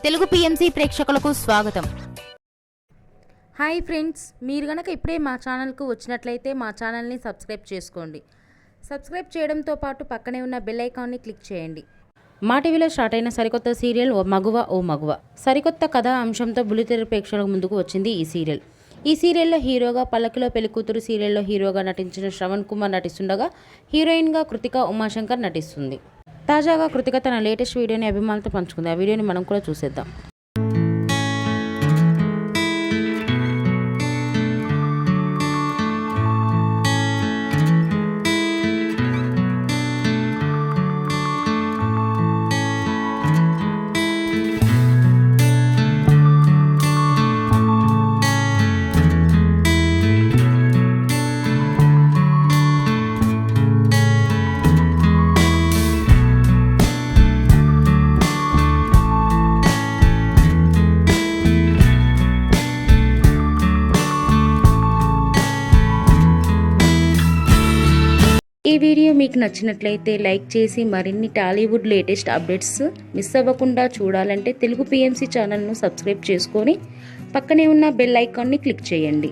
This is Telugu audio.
తెలుగు పిఎంసి ప్రేక్షకులకు స్వాగతం. హాయ్ ఫ్రెండ్స్, మీరు గనక ఇప్పుడే మా ఛానల్కు వచ్చినట్లయితే మా ఛానల్ని సబ్స్క్రైబ్ చేసుకోండి. సబ్స్క్రైబ్ చేయడంతో పాటు పక్కనే ఉన్న బెల్ ఐకాన్ని క్లిక్ చేయండి. మా టీవీలో స్టార్ట్ అయిన సరికొత్త సీరియల్ ఓ మగువ సరికొత్త కథా అంశంతో బుల్లితెర ప్రేక్షకుల ముందుకు వచ్చింది ఈ సీరియల్. ఈ సీరియల్లో హీరోగా పల్లకిలో పెళ్లికూతురు సీరియల్లో హీరోగా నటించిన శ్రవణ్ కుమార్ నటిస్తుండగా హీరోయిన్గా కృతిక ఉమాశంకర్ నటిస్తుంది. తాజాగా కృతిక తన లేటెస్ట్ వీడియోని అభిమానులతో పంచుకుంది. ఆ వీడియోని మనం కూడా చూసేద్దాం. ఈ వీడియో మీకు నచ్చినట్లయితే లైక్ చేసి మరిన్ని టాలీవుడ్ లేటెస్ట్ అప్డేట్స్ మిస్ అవ్వకుండా చూడాలంటే తెలుగు పిఎంసి ఛానల్ను సబ్స్క్రైబ్ చేసుకొని పక్కనే ఉన్న బెల్ ఐకాన్ని క్లిక్ చేయండి.